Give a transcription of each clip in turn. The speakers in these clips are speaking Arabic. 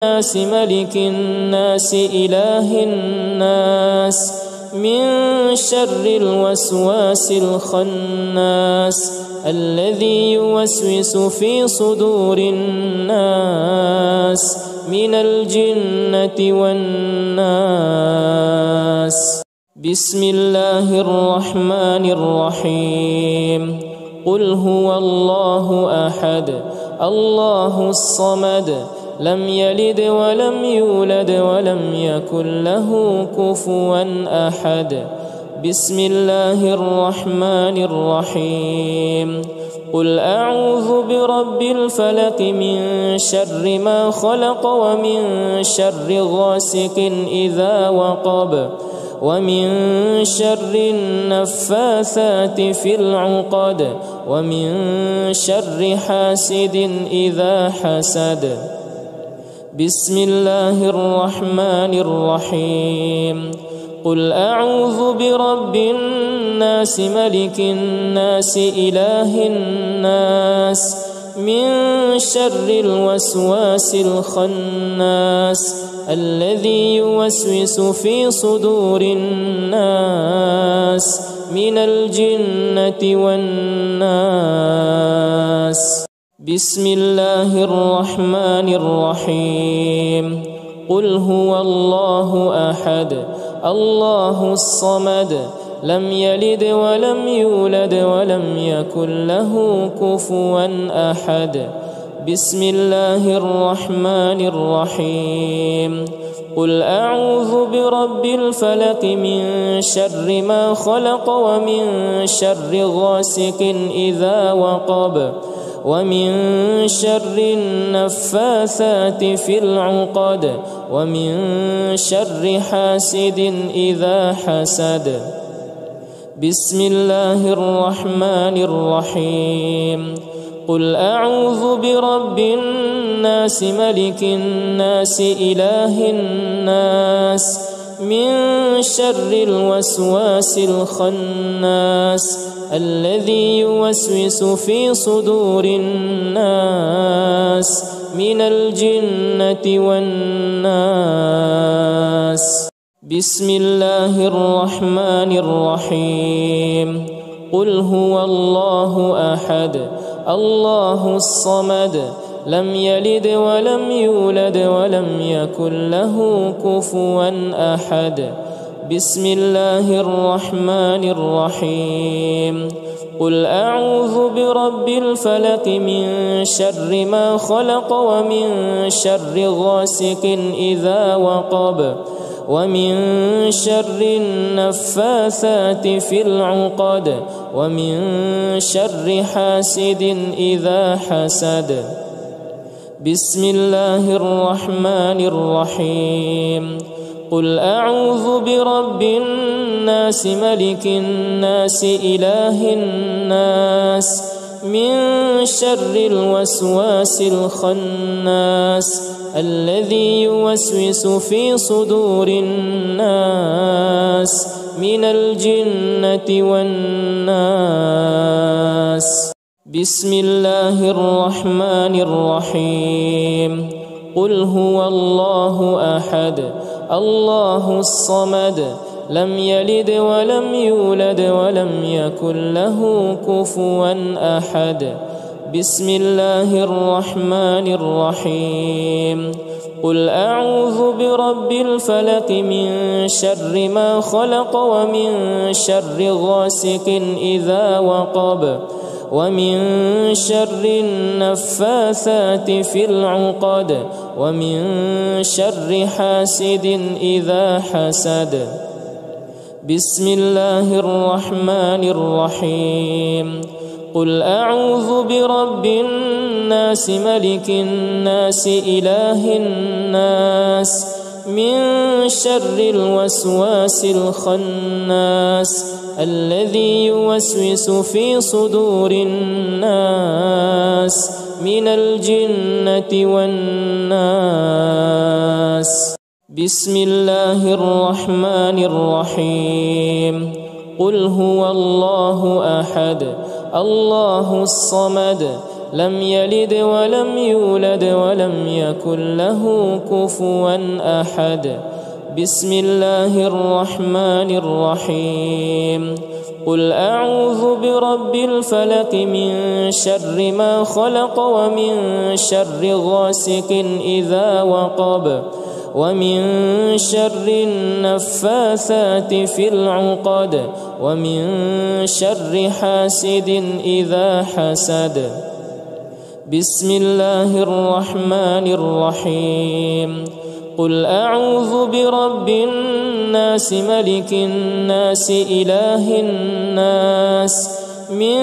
الناس ملك الناس إله الناس من شر الوسواس الخناس الذي يوسوس في صدور الناس من الجنة والناس. بسم الله الرحمن الرحيم. قل هو الله أحد الله الصمد لم يلد ولم يولد ولم يكن له كفوا أحد. بسم الله الرحمن الرحيم. قل أعوذ برب الفلق من شر ما خلق ومن شر غاسق إذا وقب ومن شر النفاثات في العقد ومن شر حاسد إذا حسد. بسم الله الرحمن الرحيم. قل أعوذ برب الناس ملك الناس إله الناس من شر الوسواس الخناس الذي يوسوس في صدور الناس من الجنة والناس. بسم الله الرحمن الرحيم. قل هو الله أحد الله الصمد لم يلد ولم يولد ولم يكن له كفوا أحد. بسم الله الرحمن الرحيم. قل أعوذ برب الفلق من شر ما خلق ومن شر غاسق إذا وقب ومن شر النفاثات في العقد ومن شر حاسد إذا حسد. بسم الله الرحمن الرحيم. قل أعوذ برب الناس ملك الناس إله الناس من شر الوسواس الخناس الذي يوسوس في صدور الناس من الجنة والناس. بسم الله الرحمن الرحيم. قل هو الله أحد الله الصمد لم يلد ولم يولد ولم يكن له كفوا أحد. بسم الله الرحمن الرحيم. قل أعوذ برب الفلق من شر ما خلق ومن شر غاسق إذا وقب ومن شر النفاثات في العقد ومن شر حاسد إذا حسد. بسم الله الرحمن الرحيم. قل أعوذ برب الناس ملك الناس إله الناس من شر الوسواس الخناس الذي يوسوس في صدور الناس من الجنة والناس. بسم الله الرحمن الرحيم. قل هو الله أحد الله الصمد لم يلد ولم يولد ولم يكن له كفوا أحد. بسم الله الرحمن الرحيم. قل أعوذ برب الفلق من شر ما خلق ومن شر غاسق إذا وقب ومن شر النفاثات في العقد ومن شر حاسد إذا حسد. بسم الله الرحمن الرحيم. قل أعوذ برب الناس ملك الناس إله الناس من شر الوسواس الخناس الذي يوسوس في صدور الناس من الجنة والناس. بسم الله الرحمن الرحيم. قل هو الله أحد الله الصمد لم يلد ولم يولد ولم يكن له كفوا أحد. بسم الله الرحمن الرحيم. قل أعوذ برب الفلق من شر ما خلق ومن شر غاسق إذا وقب ومن شر النفاثات في العقد ومن شر حاسد إذا حسد. بسم الله الرحمن الرحيم. قل أعوذ برب الناس ملك الناس إله الناس من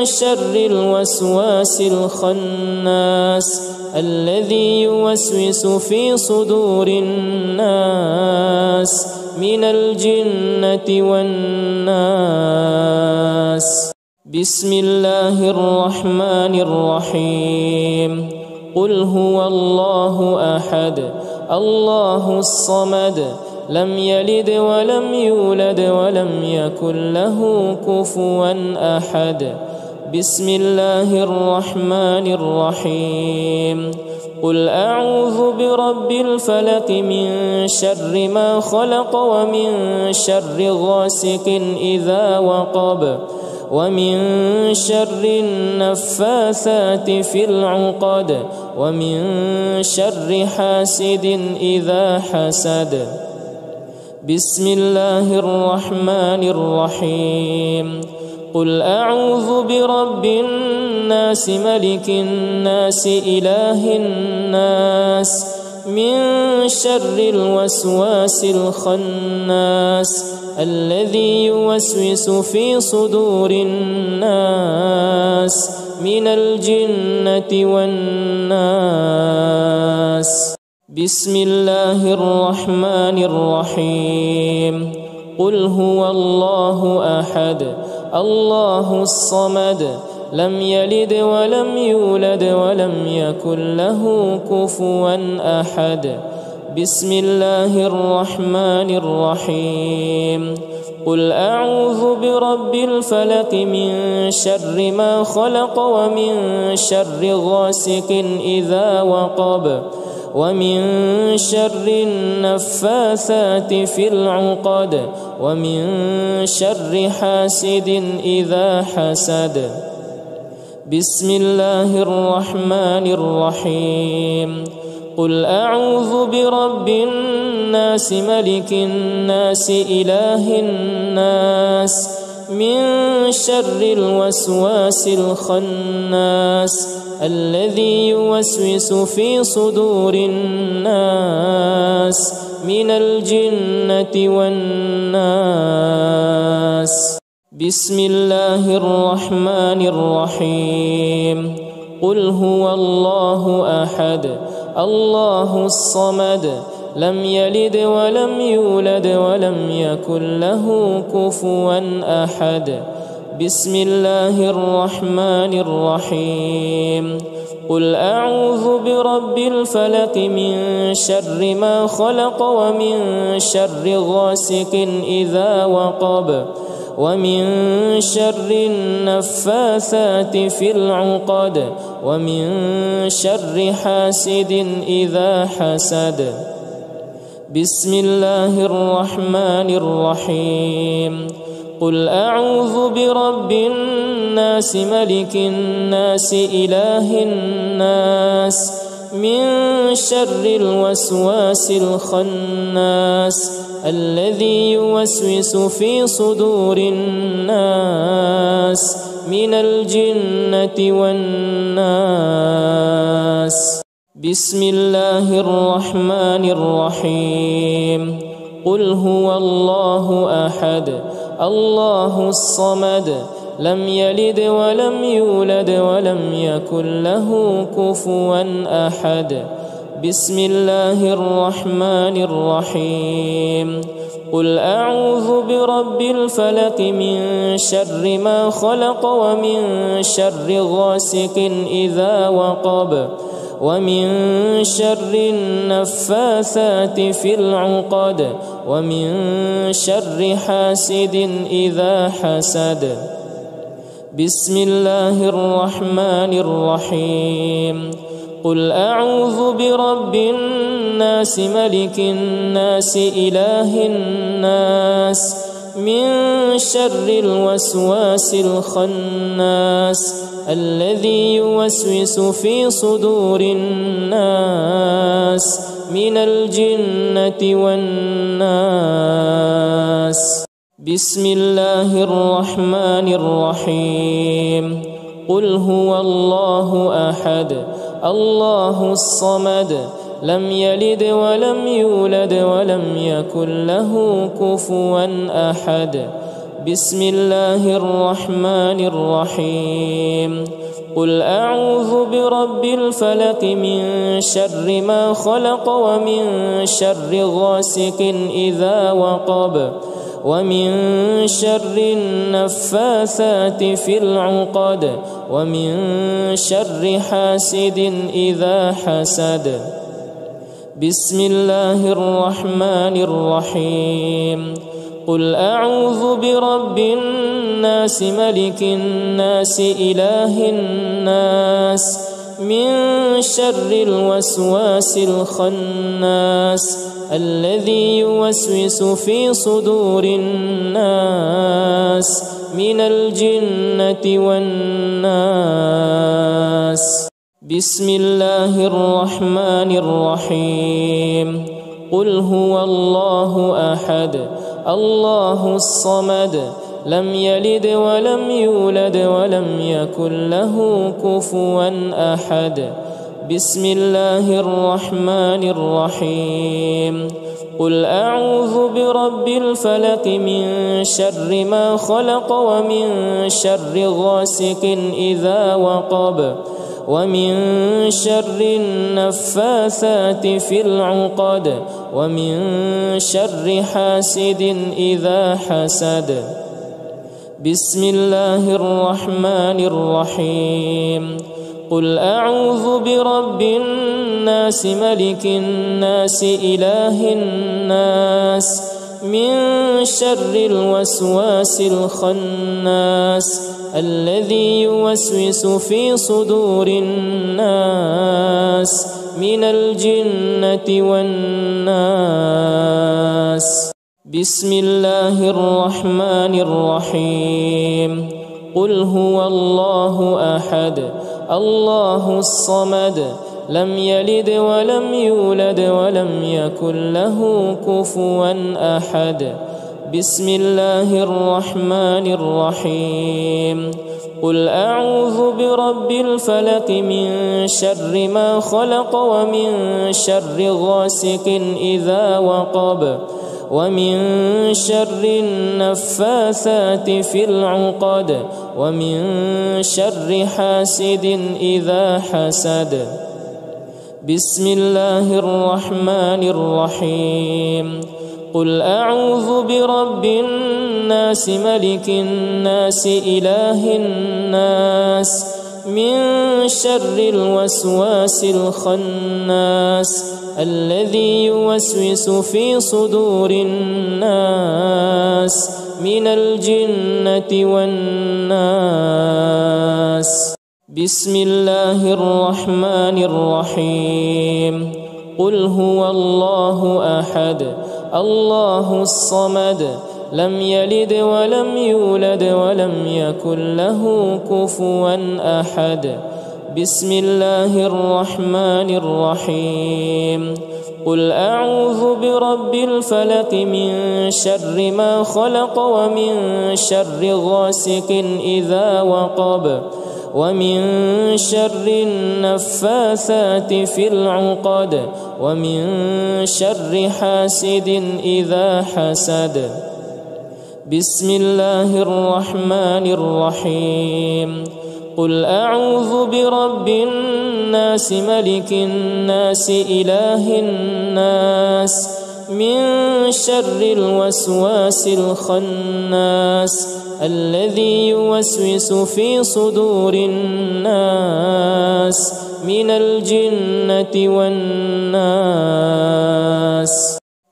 شر الوسواس الخناس الذي يوسوس في صدور الناس من الجنة والناس. بسم الله الرحمن الرحيم. قل هو الله أحد الله الصمد لم يلد ولم يولد ولم يكن له كفوا أحد. بسم الله الرحمن الرحيم. قل أعوذ برب الفلق من شر ما خلق ومن شر غاسق إذا وقب ومن شر النفاثات في العقد ومن شر حاسد إذا حسد. بسم الله الرحمن الرحيم. قل أعوذ برب الناس ملك الناس إله الناس من شر الوسواس الخناس الذي يوسوس في صدور الناس من الجنة والناس. بسم الله الرحمن الرحيم. قل هو الله أحد الله الصمد لم يلد ولم يولد ولم يكن له كفوا أحد. بسم الله الرحمن الرحيم. قل أعوذ برب الفلق من شر ما خلق ومن شر غاسق إذا وقب ومن شر النفاثات في العقد ومن شر حاسد إذا حسد. بسم الله الرحمن الرحيم. قل أعوذ برب الناس ملك الناس إله الناس من شر الوسواس الخناس الذي يوسوس في صدور الناس من الجنة والناس. بسم الله الرحمن الرحيم. قل هو الله أحد الله الصمد لم يلد ولم يولد ولم يكن له كفوا أحد. بسم الله الرحمن الرحيم. قل أعوذ برب الفلق من شر ما خلق ومن شر غاسق إذا وقب ومن شر النفاثات في العقد ومن شر حاسد إذا حسد. بسم الله الرحمن الرحيم. قل أعوذ برب الناس ملك الناس إله الناس من شر الوسواس الخناس الذي يوسوس في صدور الناس من الجنة والناس. بسم الله الرحمن الرحيم. قل هو الله أحد الله الصمد لم يلد ولم يولد ولم يكن له كفوا أحد. بسم الله الرحمن الرحيم. قل أعوذ برب الفلق من شر ما خلق ومن شر غاسق إذا وقب ومن شر النفاثات في العقد ومن شر حاسد إذا حسد. بسم الله الرحمن الرحيم قل أعوذ برب الناس ملك الناس إله الناس من شر الوسواس الخناس الذي يوسوس في صدور الناس من الجنة والناس بسم الله الرحمن الرحيم قل هو الله أحد الله الصمد لم يلد ولم يولد ولم يكن له كفوا أحد بسم الله الرحمن الرحيم قل أعوذ برب الفلق من شر ما خلق ومن شر غاسق إذا وقب ومن شر النفاثات في العقد ومن شر حاسد إذا حسد بسم الله الرحمن الرحيم قل أعوذ برب الناس ملك الناس إله الناس من شر الوسواس الخناس الذي يوسوس في صدور الناس من الجنة والناس بسم الله الرحمن الرحيم قل هو الله أحد الله الصمد لم يلد ولم يولد ولم يكن له كفوا أحد بسم الله الرحمن الرحيم قل أعوذ برب الفلق من شر ما خلق ومن شر غاسق إذا وقب ومن شر النفاثات في العقد ومن شر حاسد إذا حسد بسم الله الرحمن الرحيم قل أعوذ برب الناس ملك الناس إله الناس من شر الوسواس الخناس الذي يوسوس في صدور الناس من الجنة والناس بسم الله الرحمن الرحيم قل هو الله أحد الله الصمد لم يلد ولم يولد ولم يكن له كفوا أحد بسم الله الرحمن الرحيم قل أعوذ برب الفلق من شر ما خلق ومن شر غاسق إذا وقب ومن شر النفاثات في العقد ومن شر حاسد إذا حسد بسم الله الرحمن الرحيم قل أعوذ برب الناس ملك الناس إله الناس من شر الوسواس الخناس الذي يوسوس في صدور الناس من الجنة والناس بسم الله الرحمن الرحيم قل هو الله أحد الله الصمد لم يلد ولم يولد ولم يكن له كفوا أحد بسم الله الرحمن الرحيم قل أعوذ برب الفلق من شر ما خلق ومن شر غاسق إذا وقب ومن شر النفاثات في العقد ومن شر حاسد إذا حسد بسم الله الرحمن الرحيم قل أعوذ برب الناس ملك الناس إله الناس من شر الوسواس الخناس الذي يوسوس في صدور الناس من الجنة والناس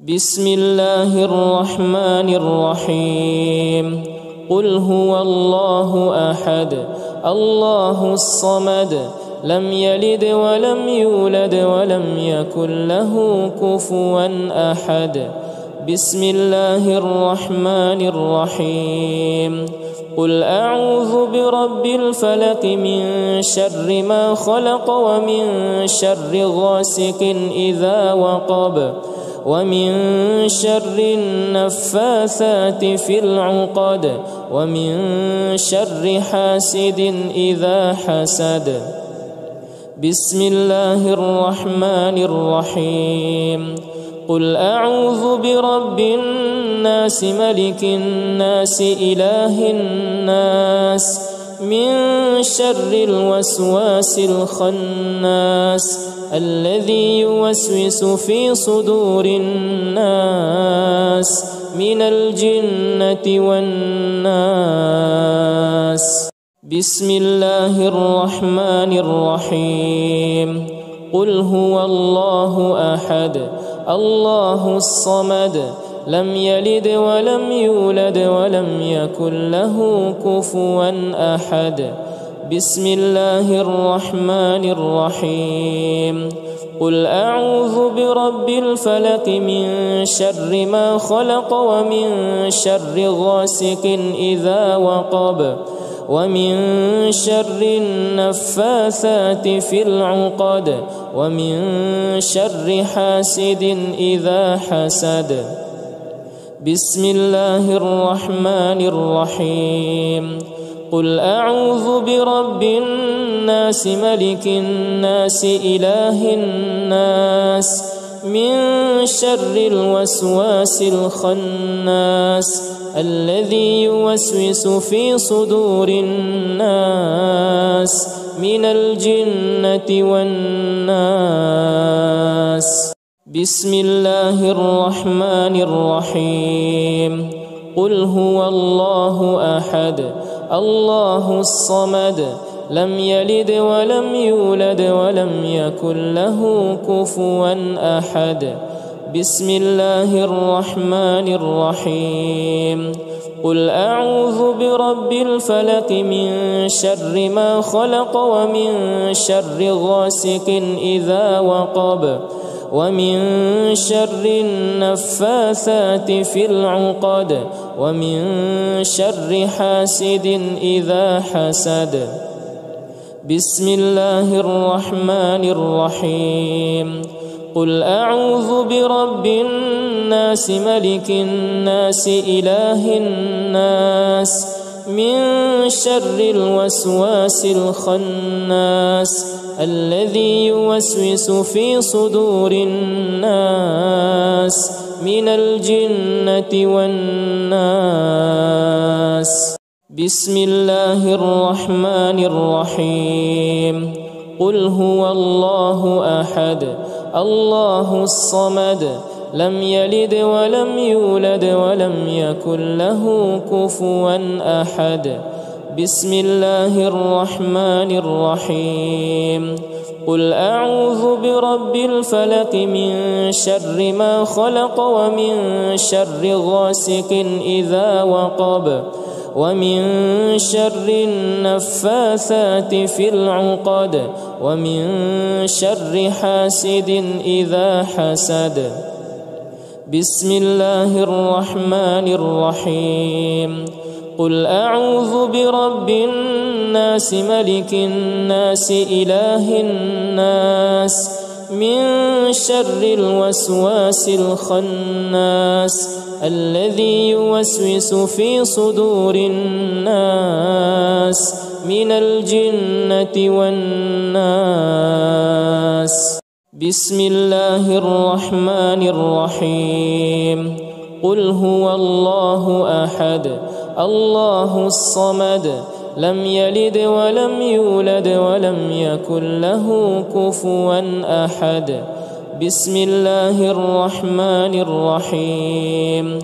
بسم الله الرحمن الرحيم قل هو الله أحد الله الصمد لم يلد ولم يولد ولم يكن له كفوا أحد بسم الله الرحمن الرحيم قل أعوذ برب الفلق من شر ما خلق ومن شر غاسق إذا وقب ومن شر النفاثات في العقد ومن شر حاسد إذا حسد بسم الله الرحمن الرحيم قل أعوذ برب الناس ملك الناس إله الناس من شر الوسواس الخناس الذي يوسوس في صدور الناس من الجنة والناس بسم الله الرحمن الرحيم قل هو الله أحد الله الصمد لم يلد ولم يولد ولم يكن له كفوا أحد بسم الله الرحمن الرحيم قل أعوذ برب الفلق من شر ما خلق ومن شر غاسق إذا وقب ومن شر النفاثات في العقد ومن شر حاسد إذا حسد بسم الله الرحمن الرحيم قل أعوذ برب الناس ملك الناس إله الناس من شر الوسواس الخناس الذي يوسوس في صدور الناس من الجنة والناس بسم الله الرحمن الرحيم قل هو الله أحد الله الصمد لم يلد ولم يولد ولم يكن له كفوا أحد بسم الله الرحمن الرحيم قل أعوذ برب الفلق من شر ما خلق ومن شر غاسق إذا وقب ومن شر النفاثات في العقد ومن شر حاسد إذا حسد بسم الله الرحمن الرحيم قل أعوذ برب الناس ملك الناس إله الناس من شر الوسواس الخناس الذي يوسوس في صدور الناس من الجنة والناس بسم الله الرحمن الرحيم قل هو الله أحد الله الصمد لم يلد ولم يولد ولم يكن له كفوا أحد بسم الله الرحمن الرحيم قل أعوذ برب الفلق من شر ما خلق ومن شر غاسق إذا وقب ومن شر النفاثات في العقد ومن شر حاسد إذا حسد بسم الله الرحمن الرحيم قل أعوذ برب الناس ملك الناس إله الناس من شر الوسواس الخناس الذي يوسوس في صدور الناس من الجنة والناس بسم الله الرحمن الرحيم قل هو الله أحد الله الصمد لم يلد ولم يولد ولم يكن له كفوا أحد بسم الله الرحمن الرحيم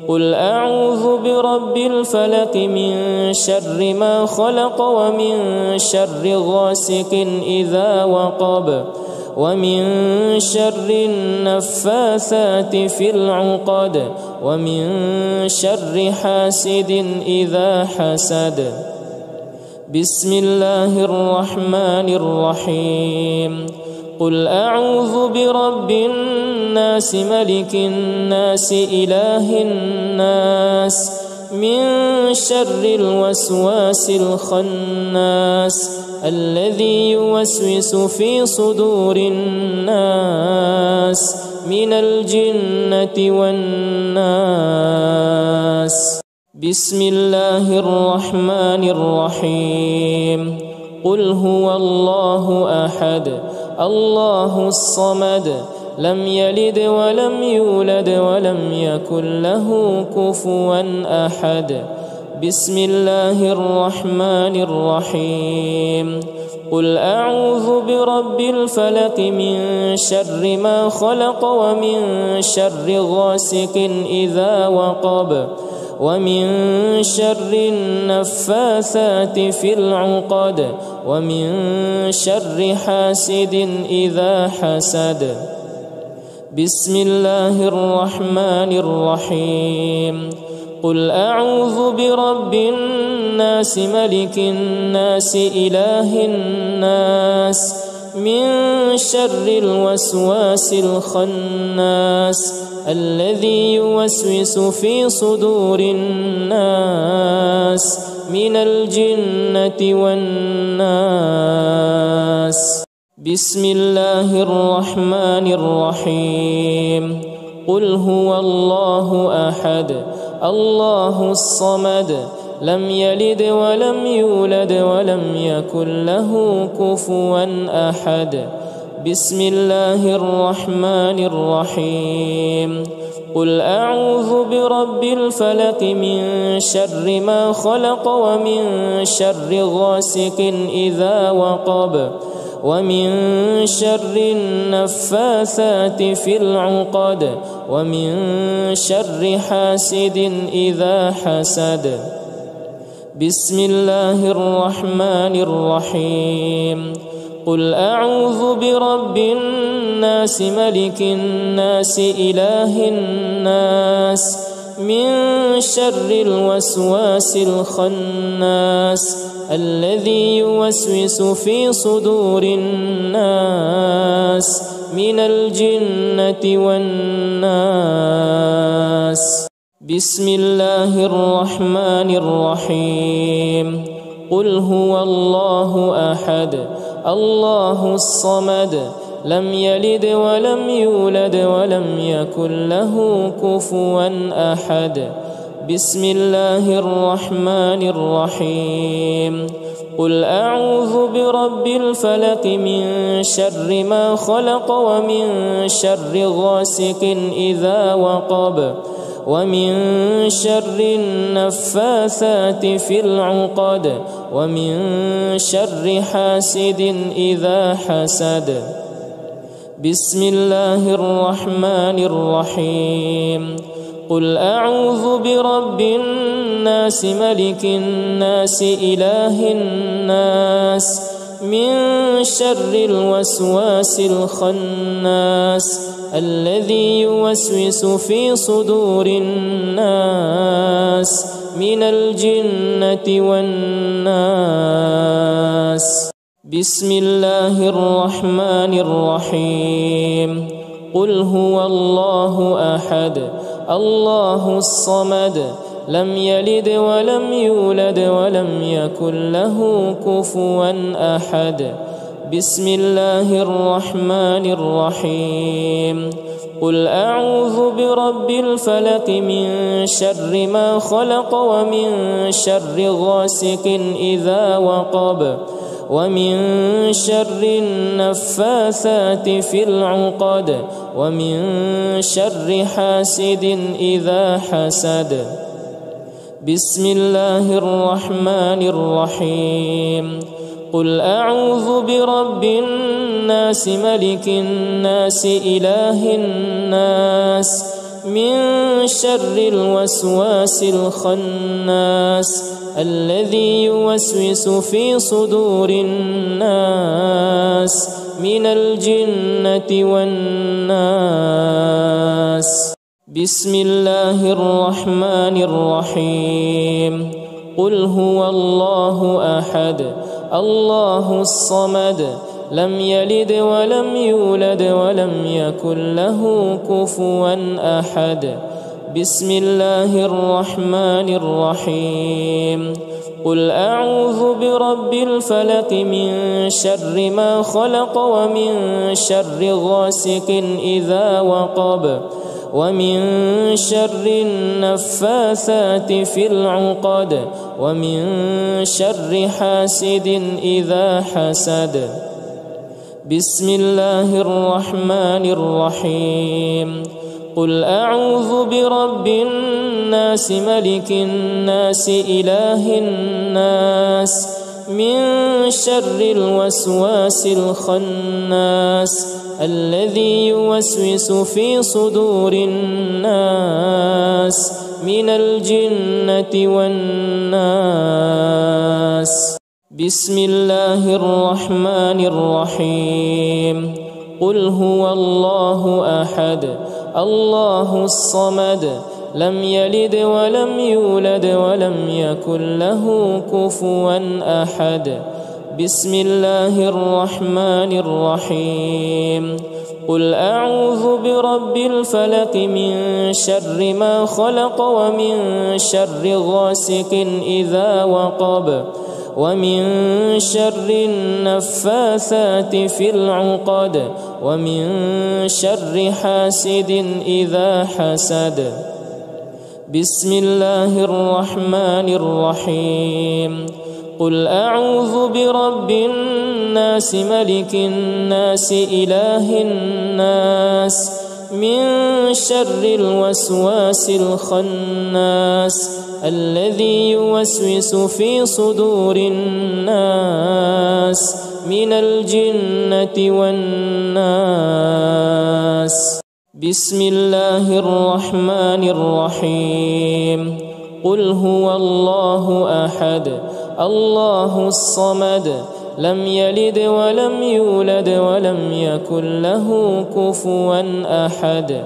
قل أعوذ برب الفلق من شر ما خلق ومن شر غاسق إذا وقب ومن شر النفاثات في العقد ومن شر حاسد إذا حسد. بسم الله الرحمن الرحيم. قل أعوذ برب الناس ملك الناس إله الناس من شر الوسواس الخناس الذي يوسوس في صدور الناس من الجنة والناس. بسم الله الرحمن الرحيم. قل هو الله أحد الله الصمد لم يلد ولم يولد ولم يكن له كفوا أحد. بسم الله الرحمن الرحيم. قل أعوذ برب الفلق من شر ما خلق ومن شر غاسق إذا وقب ومن شر النفاثات في العقد ومن شر حاسد إذا حسد. بسم الله الرحمن الرحيم. قل أعوذ برب الناس ملك الناس إله الناس من شر الوسواس الخناس الذي يوسوس في صدور الناس من الجنة والناس. بسم الله الرحمن الرحيم. قل هو الله أحد الله الصمد لم يلد ولم يولد ولم يكن له كفوا أحد. بسم الله الرحمن الرحيم. قل أعوذ برب الفلق من شر ما خلق ومن شر غاسق إذا وقب ومن شر النفاثات في العقد ومن شر حاسد إذا حسد. بسم الله الرحمن الرحيم. قل أعوذ برب الناس ملك الناس إله الناس من شر الوسواس الخناس الذي يوسوس في صدور الناس من الجنة والناس. بسم الله الرحمن الرحيم. قل هو الله أحد الله الصمد لم يلد ولم يولد ولم يكن له كفوا أحد. بسم الله الرحمن الرحيم. قل أعوذ برب الفلق من شر ما خلق ومن شر غاسق إذا وقب ومن شر النفاثات في العقد ومن شر حاسد إذا حسد. بسم الله الرحمن الرحيم. قل أعوذ برب الناس ملك الناس إله الناس من شر الوسواس الخناس الذي يوسوس في صدور الناس من الجنة والناس. بسم الله الرحمن الرحيم. قل هو الله أحد الله الصمد لم يلد ولم يولد ولم يكن له كفوا أحد. بسم الله الرحمن الرحيم. قل أعوذ برب الفلق من شر ما خلق ومن شر غاسق إذا وقب ومن شر النفاثات في العقد ومن شر حاسد إذا حسد. بسم الله الرحمن الرحيم. قل أعوذ برب الناس ملك الناس إله الناس من شر الوسواس الخناس الذي يوسوس في صدور الناس من الجنة والناس. بسم الله الرحمن الرحيم. قل هو الله أحد الله الصمد لم يلد ولم يولد ولم يكن له كفوا أحد. بسم الله الرحمن الرحيم. قل أعوذ برب الفلق من شر ما خلق ومن شر غاسق إذا وقب ومن شر النفاثات في العقد ومن شر حاسد إذا حسد. بسم الله الرحمن الرحيم. قل أعوذ برب الناس ملك الناس إله الناس من شر الوسواس الخناس الذي يوسوس في صدور الناس من الجنة والناس. بسم الله الرحمن الرحيم. قل هو الله أحد الله الصمد لم يلد ولم يولد ولم يكن له كفوا أحد. بسم الله الرحمن الرحيم. قل أعوذ برب الفلق من شر ما خلق ومن شر غاسق إذا وقب ومن شر النفاثات في العقد ومن شر حاسد إذا حسد. بسم الله الرحمن الرحيم. قل أعوذ برب الناس ملك الناس إله الناس من شر الوسواس الخناس الذي يوسوس في صدور الناس من الجنة والناس. بسم الله الرحمن الرحيم. قل هو الله أحد الله الصمد لم يلد ولم يولد ولم يكن له كفوا أحد.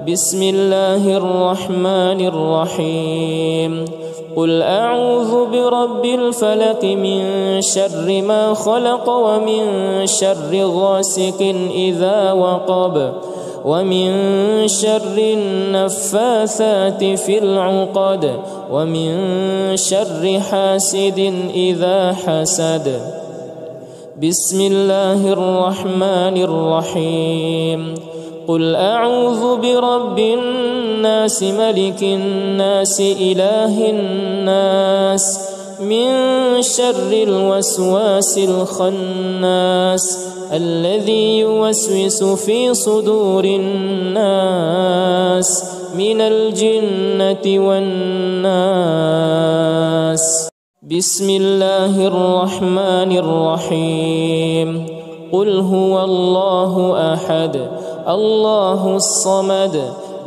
بسم الله الرحمن الرحيم. قل أعوذ برب الفلق من شر ما خلق ومن شر غاسق إذا وقب ومن شر النفاثات في العقد ومن شر حاسد إذا حسد. بسم الله الرحمن الرحيم. قل أعوذ برب الناس ملك الناس إله الناس من شر الوسواس الخناس الذي يوسوس في صدور الناس من الجنة والناس. بسم الله الرحمن الرحيم. قل هو الله أحد الله الصمد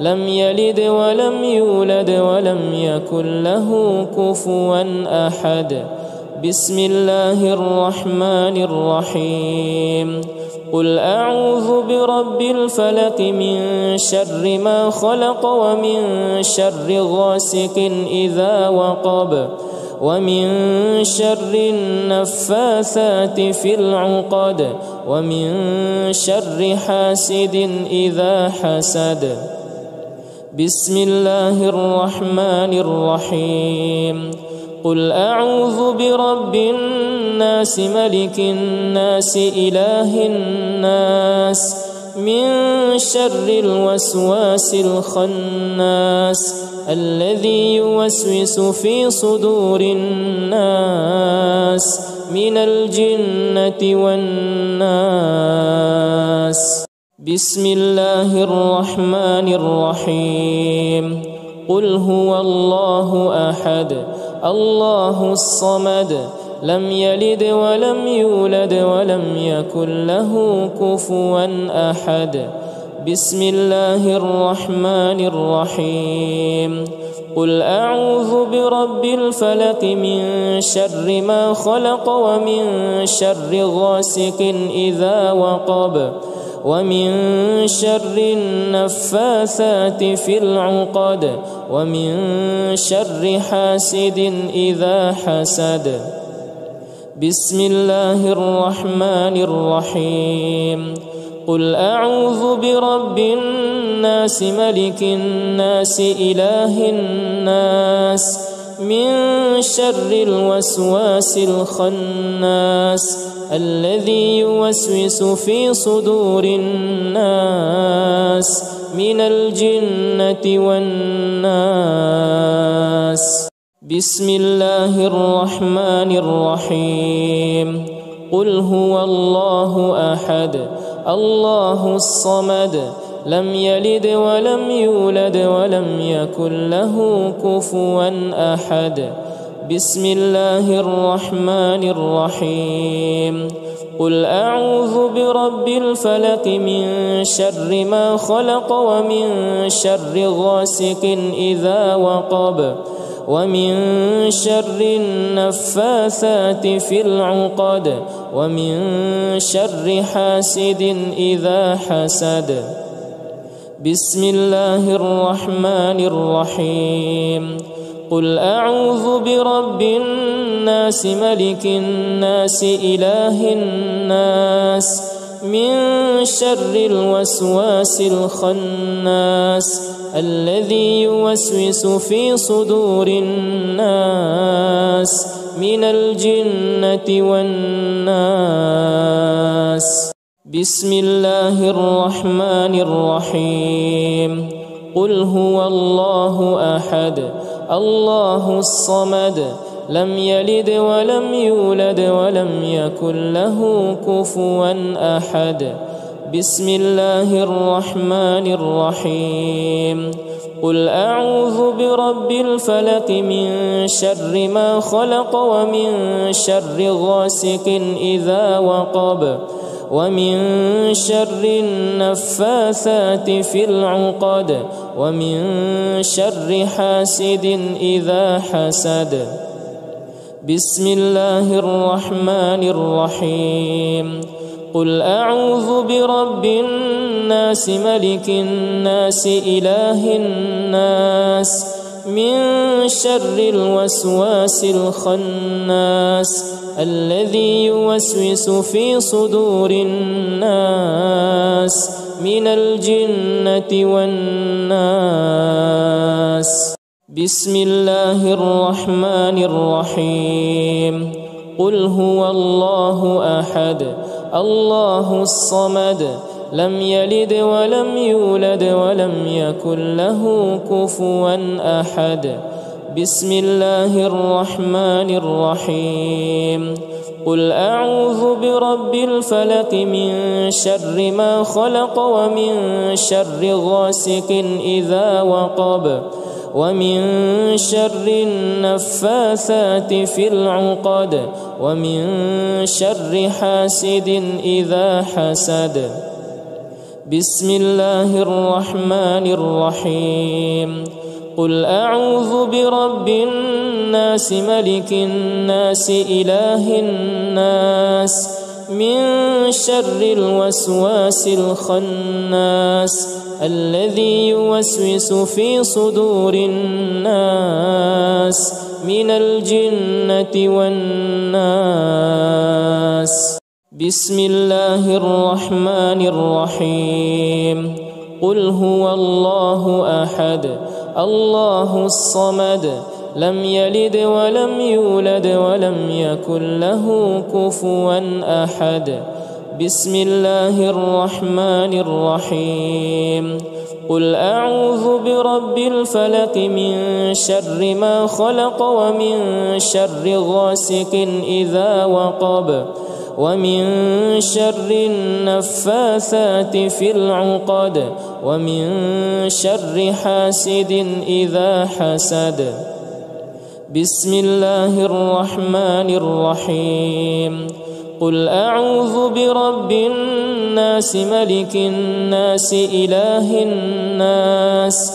لم يلد ولم يولد ولم يكن له كفوا أحد. بسم الله الرحمن الرحيم. قل أعوذ برب الفلق من شر ما خلق ومن شر غاسق إذا وقب ومن شر النفاثات في العقد ومن شر حاسد إذا حسد. بسم الله الرحمن الرحيم. قل أعوذ برب الناس ملك الناس إله الناس من شر الوسواس الخناس الذي يوسوس في صدور الناس من الجنة والناس. بسم الله الرحمن الرحيم. قل هو الله أحد الله الصمد لم يلد ولم يولد ولم يكن له كفوا أحد. بسم الله الرحمن الرحيم قل أعوذ برب الفلق من شر ما خلق ومن شر غاسق إذا وقب ومن شر النفاثات في العقد ومن شر حاسد إذا حسد بسم الله الرحمن الرحيم قل أعوذ برب الناس ملك الناس إله الناس من شر الوسواس الخناس الذي يوسوس في صدور الناس من الجنة والناس بسم الله الرحمن الرحيم قل هو الله أحد الله الصمد لم يلد ولم يولد ولم يكن له كفوا أحد بسم الله الرحمن الرحيم قل أعوذ برب الفلق من شر ما خلق ومن شر غاسق إذا وقب ومن شر النفاثات في العقد ومن شر حاسد إذا حسد بسم الله الرحمن الرحيم قل أعوذ برب الناس ملك الناس إله الناس من شر الوسواس الخناس الذي يوسوس في صدور الناس من الجنة والناس بسم الله الرحمن الرحيم قل هو الله أحد الله الصمد لم يلد ولم يولد ولم يكن له كفوا أحد بسم الله الرحمن الرحيم قل أعوذ برب الفلق من شر ما خلق ومن شر غاسق إذا وقب ومن شر النفاثات في العقد ومن شر حاسد إذا حسد بسم الله الرحمن الرحيم قل أعوذ برب الناس ملك الناس إله الناس من شر الوسواس الخناس الذي يوسوس في صدور الناس من الجنة والناس بسم الله الرحمن الرحيم قل هو الله أحد الله الصمد لم يلد ولم يولد ولم يكن له كفوا أحد بسم الله الرحمن الرحيم قل أعوذ برب الفلق من شر ما خلق ومن شر غاسق إذا وقب ومن شر النفاثات في العقد ومن شر حاسد إذا حسد بسم الله الرحمن الرحيم قل أعوذ برب الناس ملك الناس إله الناس من شر الوسواس الخناس الذي يوسوس في صدور الناس من الجنة والناس بسم الله الرحمن الرحيم قل هو الله أحد الله الصمد لم يلد ولم يولد ولم يكن له كفوا أحد بسم الله الرحمن الرحيم قل أعوذ برب الفلق من شر ما خلق ومن شر غاسق إذا وقب ومن شر النفاثات في العقد ومن شر حاسد إذا حسد بسم الله الرحمن الرحيم قل أعوذ برب الناس ملك الناس إله الناس